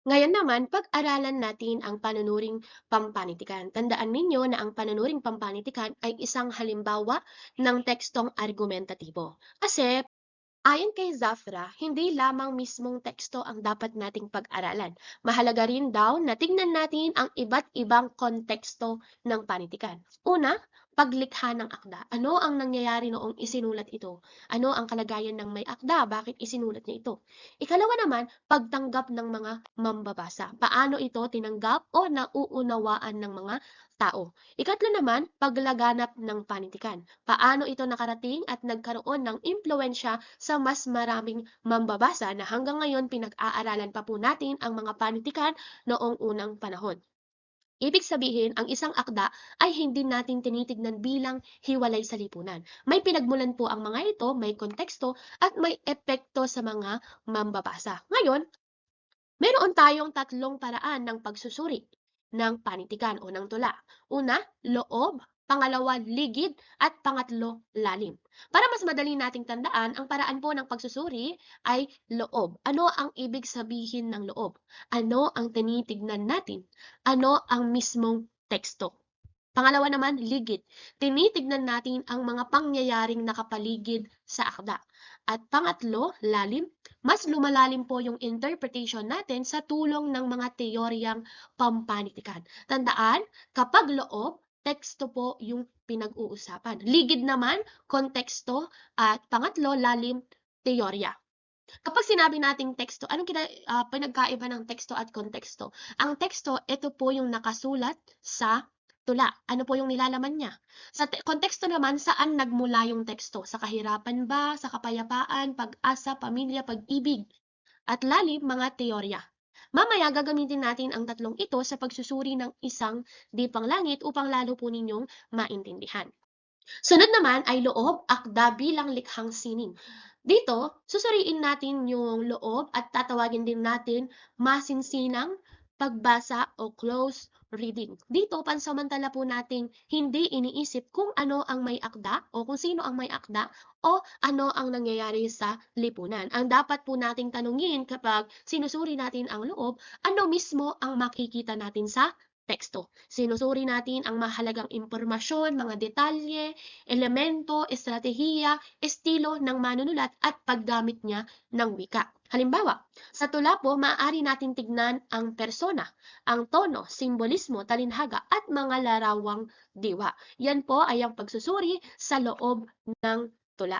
Ngayon naman, pag-aralan natin ang panunuring pampanitikan. Tandaan ninyo na ang panunuring pampanitikan ay isang halimbawa ng tekstong argumentatibo. Kasi ayon kay Zafra, hindi lamang mismong teksto ang dapat nating pag-aralan. Mahalaga rin daw na tignan natin ang iba't ibang konteksto ng panitikan. Una, paglikha ng akda. Ano ang nangyayari noong isinulat ito? Ano ang kalagayan ng may akda? Bakit isinulat niya ito? Ikalawa naman, pagtanggap ng mga mambabasa. Paano ito tinanggap o nauunawaan ng mga tao? Ikatlo naman, paglaganap ng panitikan. Paano ito nakarating at nagkaroon ng impluensya sa mas maraming mambabasa na hanggang ngayon pinag-aaralan pa po natin ang mga panitikan noong unang panahon. Ibig sabihin, ang isang akda ay hindi natin tinitignan bilang hiwalay sa lipunan. May pinagmulan po ang mga ito, may konteksto, at may epekto sa mga mambabasa. Ngayon, meron tayong tatlong paraan ng pagsusuri ng panitikan o ng tula. Una, loob. Pangalawa, ligid. At pangatlo, lalim. Para mas madali nating tandaan, ang paraan po ng pagsusuri ay loob. Ano ang ibig sabihin ng loob? Ano ang tinitignan natin? Ano ang mismong teksto? Pangalawa naman, ligid. Tinitignan natin ang mga pangyayaring nakapaligid sa akda. At pangatlo, lalim. Mas lumalalim po yung interpretation natin sa tulong ng mga teoryang pampanitikan. Tandaan, kapag loob, teksto po yung pinag-uusapan. Ligid naman, konteksto. At pangatlo, lalim, teorya. Kapag sinabi nating teksto, anong pinagkaiba ng teksto at konteksto? Ang teksto, ito po yung nakasulat sa tula. Ano po yung nilalaman niya? Sa konteksto naman, saan nagmula yung teksto? Sa kahirapan ba? Sa kapayapaan? Pag-asa? Pamilya? Pag-ibig? At lalim, mga teorya. Mamaya gagamitin natin ang tatlong ito sa pagsusuri ng isang dipang langit upang lalo po ninyong maintindihan. Sunod naman ay loob, akda bilang likhang sining. Dito, susuriin natin yung loob at tatawagin din natin masinsinang pagbasa o close reading. Dito, pansamantala po nating hindi iniisip kung ano ang may akda o kung sino ang may akda o ano ang nangyayari sa lipunan. Ang dapat po nating tanungin kapag sinusuri natin ang loob, ano mismo ang makikita natin sa teksto. Sinusuri natin ang mahalagang impormasyon, mga detalye, elemento, estratehiya, estilo ng manunulat at paggamit niya ng wika. Halimbawa, sa tula po, maaari natin tignan ang persona, ang tono, simbolismo, talinhaga at mga larawang diwa. Yan po ay ang pagsusuri sa loob ng tula.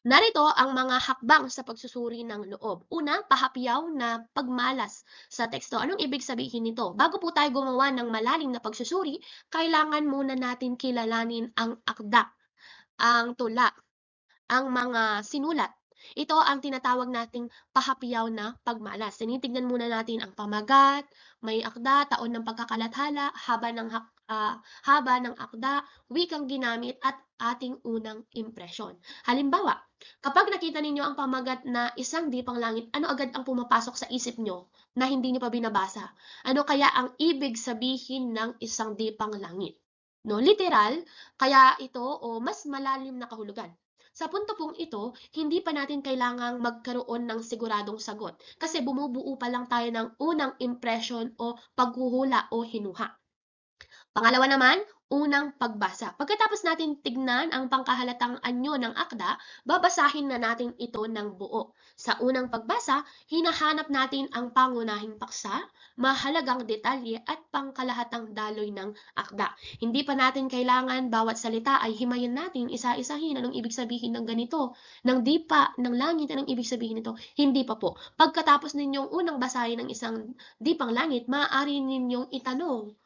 Narito ang mga hakbang sa pagsusuri ng loob. Una, pahapyaw na pagmalas sa teksto. Anong ibig sabihin nito? Bago po tayo gumawa ng malalim na pagsusuri, kailangan muna natin kilalanin ang akda, ang tula, ang mga sinulat. Ito ang tinatawag nating pahapyaw na pagmalas. Tinitignan muna natin ang pamagat, may akda, taon ng pagkakalathala, haba ng akda, wikang ginamit at ating unang impresyon. Halimbawa, kapag nakita ninyo ang pamagat na isang dipang langit, ano agad ang pumapasok sa isip nyo na hindi nyo pa binabasa? Ano kaya ang ibig sabihin ng isang dipang langit? No, literal, kaya ito o mas malalim na kahulugan. Sa punto pong ito, hindi pa natin kailangang magkaroon ng siguradong sagot kasi bumubuo pa lang tayo ng unang impression o paghuhula o hinuha. Pangalawa naman, unang pagbasa. Pagkatapos natin tignan ang pangkahalatang anyo ng akda, babasahin na natin ito ng buo. Sa unang pagbasa, hinahanap natin ang pangunahing paksa, mahalagang detalye at pangkalahatang daloy ng akda. Hindi pa natin kailangan bawat salita ay himayin natin, isa-isahin anong ibig sabihin ng ganito, ng dipa, ng langit, anong ibig sabihin nito. Hindi pa po. Pagkatapos ninyong unang basahin ng isang dipang langit, maaari ninyong itanong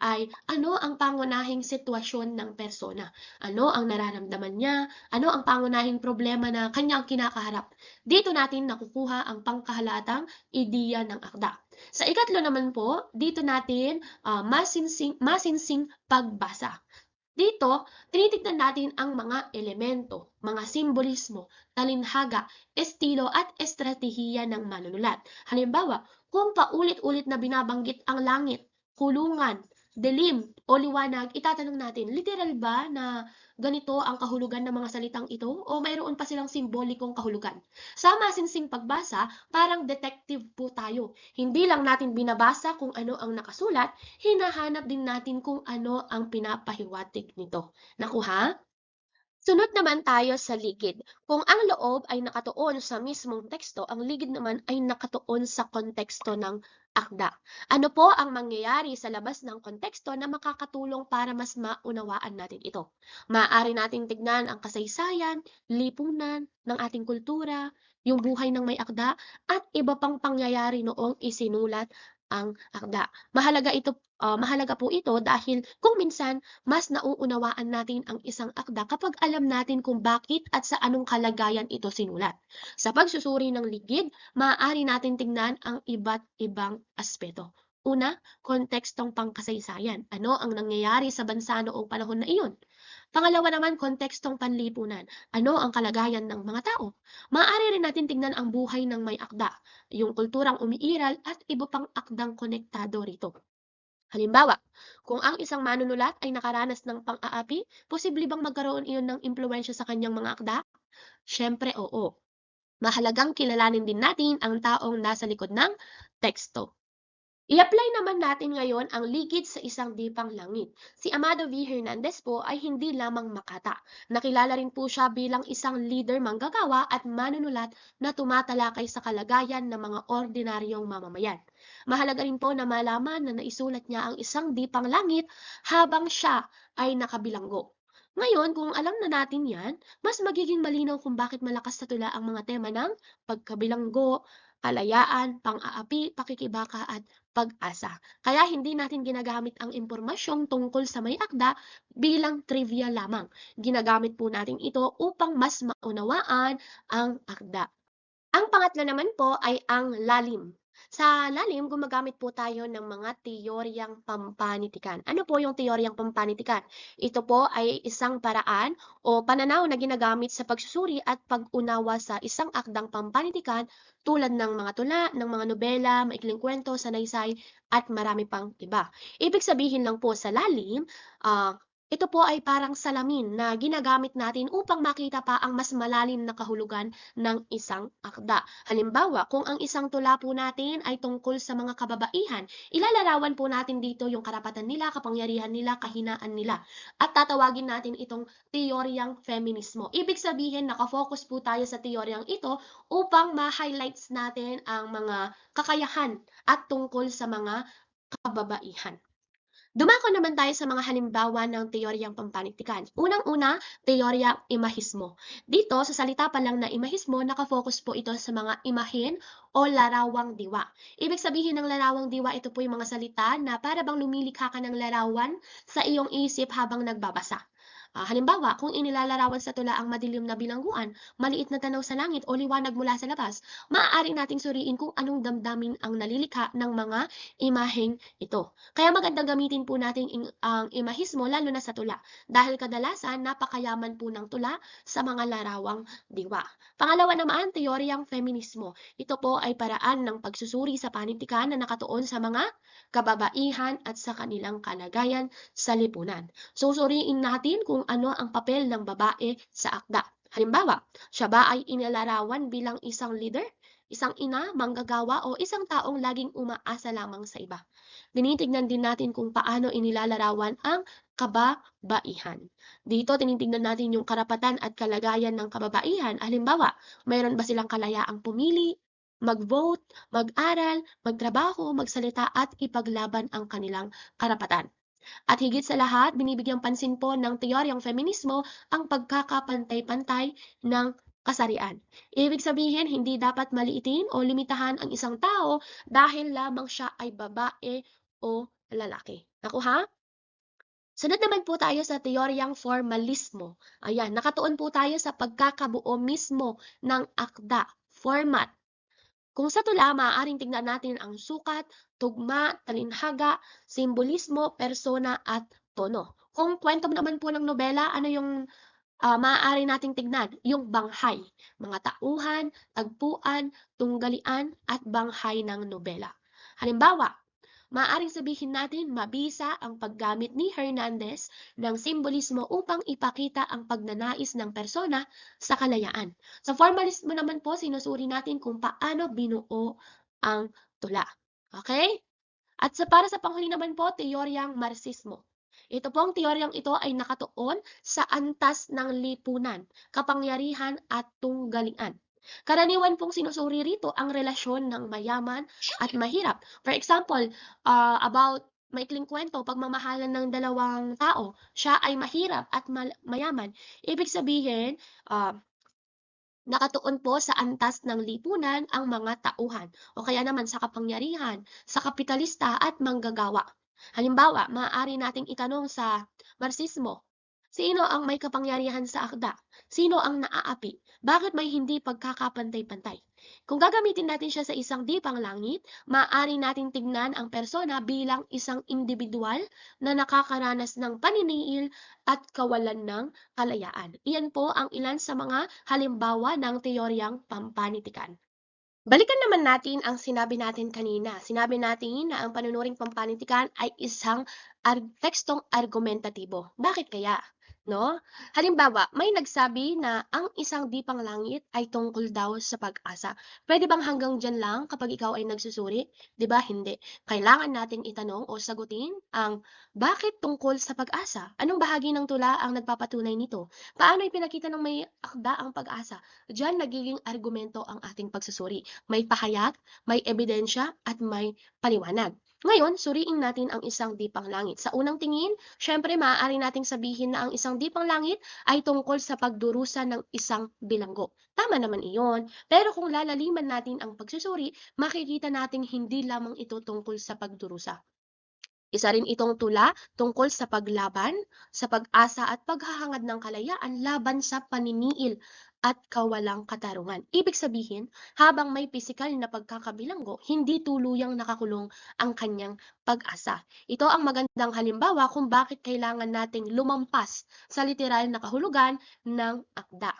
ay ano ang pangunahing sitwasyon ng persona? Ano ang nararamdaman niya? Ano ang pangunahing problema na kanyang kinakaharap? Dito natin nakukuha ang pangkahalatang ideya ng akda. Sa ikatlo naman po, dito natin masinsing pagbasa. Dito, tinitignan natin ang mga elemento, mga simbolismo, talinhaga, estilo at estratehiya ng manunulat. Halimbawa, kung paulit-ulit na binabanggit ang langit, kulungan, dilim o liwanag, itatanong natin, literal ba na ganito ang kahulugan ng mga salitang ito o mayroon pa silang simbolikong kahulugan? Sa masinsing pagbasa, parang detective po tayo. Hindi lang natin binabasa kung ano ang nakasulat, hinahanap din natin kung ano ang pinapahiwatig nito. Nakuha? Sunod naman tayo sa ligid. Kung ang loob ay nakatuon sa mismong teksto, ang ligid naman ay nakatuon sa konteksto ng akda. Ano po ang mangyayari sa labas ng konteksto na makakatulong para mas maunawaan natin ito? Maaari nating tignan ang kasaysayan, lipunan ng ating kultura, yung buhay ng may akda, at iba pang pangyayari noong isinulat ang akda. Mahalaga po ito dahil kung minsan mas nauunawaan natin ang isang akda kapag alam natin kung bakit at sa anong kalagayan ito sinulat. Sa pagsusuri ng ligid, maaari natin tingnan ang iba't ibang aspeto. Una, kontekstong pangkasaysayan. Ano ang nangyayari sa bansa noong panahon na iyon? Pangalawa naman, kontekstong panlipunan. Ano ang kalagayan ng mga tao? Maaari rin natin tingnan ang buhay ng may akda, yung kulturang umiiral at iba pang akdang konektado rito. Halimbawa, kung ang isang manunulat ay nakaranas ng pang-aapi, posible bang magkaroon iyon ng impluwensya sa kanyang mga akda? Siyempre, oo. Mahalagang kilalanin din natin ang taong nasa likod ng teksto. I-apply naman natin ngayon ang ligid sa isang dipang langit. Si Amado V. Hernandez po ay hindi lamang makata. Nakilala rin po siya bilang isang leader manggagawa at manunulat na tumatalakay sa kalagayan ng mga ordinaryong mamamayan. Mahalaga rin po na malaman na naisulat niya ang isang dipang langit habang siya ay nakabilanggo. Ngayon, kung alam na natin yan, mas magiging malinaw kung bakit malakas sa tula ang mga tema ng pagkabilanggo, kalayaan, pang-aapi, pakikibaka at pag-asa. Kaya hindi natin ginagamit ang impormasyong tungkol sa may akda bilang trivia lamang. Ginagamit po natin ito upang mas maunawaan ang akda. Ang pangatlo naman po ay ang lalim. Sa lalim, gumagamit po tayo ng mga teoryang pampanitikan. Ano po yung teoryang pampanitikan? Ito po ay isang paraan o pananaw na ginagamit sa pagsusuri at pag-unawa sa isang akdang pampanitikan tulad ng mga tula, ng mga nobela, maikling kwento, sanaysay, at marami pang iba. Ibig sabihin lang po sa lalim, ah, ito po ay parang salamin na ginagamit natin upang makita pa ang mas malalim na kahulugan ng isang akda. Halimbawa, kung ang isang tula po natin ay tungkol sa mga kababaihan, ilalarawan po natin dito yung karapatan nila, kapangyarihan nila, kahinaan nila. At tatawagin natin itong teoryang feminismo. Ibig sabihin, nakafocus po tayo sa teoryang ito upang ma-highlights natin ang mga kakayahan at tungkol sa mga kababaihan. Dumako naman tayo sa mga halimbawa ng teoryang pampanitikan. Unang-una, teoryang imahismo. Dito, sa salita pa lang na imahismo, nakafocus po ito sa mga imahen o larawang diwa. Ibig sabihin ng larawang diwa, ito po yung mga salita na para bang lumilikha ka ng larawan sa iyong isip habang nagbabasa. Halimbawa, kung inilalarawan sa tula ang madilim na bilangguan, maliit na tanaw sa langit o liwanag mula sa labas, maaari nating suriin kung anong damdamin ang nalilikha ng mga imaheng ito. Kaya magandang gamitin po natin ang imahismo lalo na sa tula dahil kadalasan napakayaman po ng tula sa mga larawang diwa. Pangalawa naman, teoryang feminismo. Ito po ay paraan ng pagsusuri sa panitikan na nakatuon sa mga kababaihan at sa kanilang kalagayan sa lipunan. Susuriin natin kung ano ang papel ng babae sa akda. Halimbawa, siya ba ay inilarawan bilang isang leader, isang ina, manggagawa o isang taong laging umaasa lamang sa iba? Tinitignan din natin kung paano inilalarawan ang kababaihan. Dito tinitignan natin yung karapatan at kalagayan ng kababaihan. Halimbawa, mayroon ba silang kalayaang pumili, mag-vote, mag-aral, magtrabaho, magsalita at ipaglaban ang kanilang karapatan. At higit sa lahat, binibigyang pansin po ng teoryang feminismo ang pagkakapantay-pantay ng kasarian. Ibig sabihin, hindi dapat maliitin o limitahan ang isang tao dahil lamang siya ay babae o lalaki. Nakuha? Sunod naman po tayo sa teoryang formalismo. Ayan, nakatuon po tayo sa pagkakabuo mismo ng akda, format. Kung sa tula, maaaring tignan natin ang sukat, tugma, talinhaga, simbolismo, persona at tono. Kung kwento naman po ng nobela, ano yung maaari nating tignan? Yung banghay, mga tauhan, tagpuan, tunggalian at banghay ng nobela. Halimbawa, Maaaring sabihin natin mabisa ang paggamit ni Hernandez ng simbolismo upang ipakita ang pagnanais ng persona sa kalayaan. Sa formalismo naman po, sinusuri natin kung paano binuo ang tula. Okay? At para sa panghuli naman po, teoryang Marxismo. Ito pong teoryang ito ay nakatuon sa antas ng lipunan, kapangyarihan at tunggalian. Karaniwan pong sinusuri rito ang relasyon ng mayaman at mahirap. For example, about maikling kwento, pagmamahalan ng dalawang tao, siya ay mahirap at mayaman. Ibig sabihin, uh, nakatuon po sa antas ng lipunan ang mga tauhan o kaya naman sa kapangyarihan, sa kapitalista at manggagawa. Halimbawa, maaari nating itanong sa Marxismo, sino ang may kapangyarihan sa akda? Sino ang naaapi? Bakit may hindi pagkakapantay-pantay? Kung gagamitin natin siya sa isang di panglangit, maaari nating tignan ang persona bilang isang individual na nakakaranas ng paniniil at kawalan ng kalayaan. Iyan po ang ilan sa mga halimbawa ng teoryang pampanitikan. Balikan naman natin ang sinabi natin kanina. Sinabi natin na ang panunuring pampanitikan ay isang tekstong argumentatibo. Bakit kaya? No? Halimbawa, may nagsabi na ang isang dipang langit ay tungkol daw sa pag-asa. Pwede bang hanggang dyan lang kapag ikaw ay nagsusuri? 'Di ba? Hindi. Kailangan nating itanong o sagutin ang bakit tungkol sa pag-asa? Anong bahagi ng tula ang nagpapatunay nito? Paano ipinakita ng may akda ang pag-asa? Diyan nagiging argumento ang ating pagsusuri. May pahayag, may ebidensya, at may paliwanag. Ngayon, suriin natin ang isang dipang langit. Sa unang tingin, syempre maaari nating sabihin na ang isang dipang langit ay tungkol sa pagdurusa ng isang bilanggo. Tama naman iyon. Pero kung lalaliman natin ang pagsusuri, makikita nating hindi lamang ito tungkol sa pagdurusa. Isa rin itong tula tungkol sa paglaban, sa pag-asa at paghahangad ng kalayaan laban sa paniniil at kawalang katarungan. Ibig sabihin, habang may pisikal na pagkakabilanggo, hindi tuluyang nakakulong ang kanyang pag-asa. Ito ang magandang halimbawa kung bakit kailangan nating lumampas sa literal na kahulugan ng akda.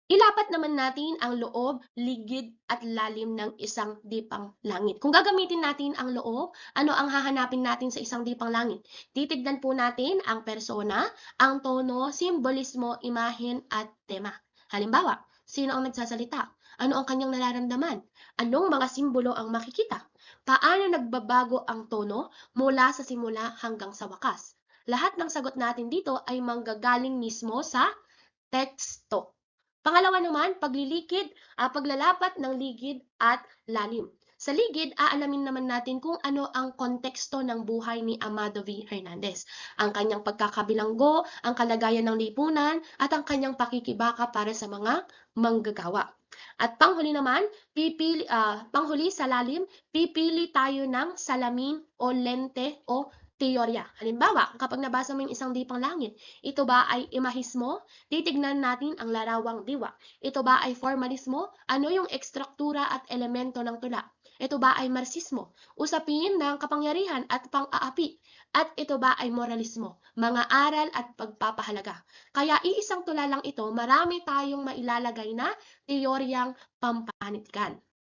Ilapat naman natin ang loob, ligid at lalim ng isang dipang langit. Kung gagamitin natin ang loob, ano ang hahanapin natin sa isang dipang langit? Titignan po natin ang persona, ang tono, simbolismo, imahen at tema. Halimbawa, sino ang nagsasalita? Ano ang kanyang nararamdaman? Anong mga simbolo ang makikita? Paano nagbabago ang tono mula sa simula hanggang sa wakas? Lahat ng sagot natin dito ay manggagaling mismo sa teksto. Pangalawa naman, paglalapat ng ligid at lalim. Sa ligid, aalamin naman natin kung ano ang konteksto ng buhay ni Amado V. Hernandez, ang kanyang pagkakabilanggo, ang kalagayan ng lipunan, at ang kanyang pakikibaka para sa mga manggagawa. At panghuli naman, panghuli sa lalim, pipili tayo ng salamin o lente o teorya. Halimbawa, kapag nabasa mo yung isang dipang langit, ito ba ay imahismo? Titignan natin ang larawang diwa. Ito ba ay formalismo? Ano yung ekstruktura at elemento ng tula? Ito ba ay marxismo? Usapin ng kapangyarihan at pang-aapi? At ito ba ay moralismo? Mga aral at pagpapahalaga. Kaya iisang tula lang ito, marami tayong mailalagay na teoryang pampanitikan.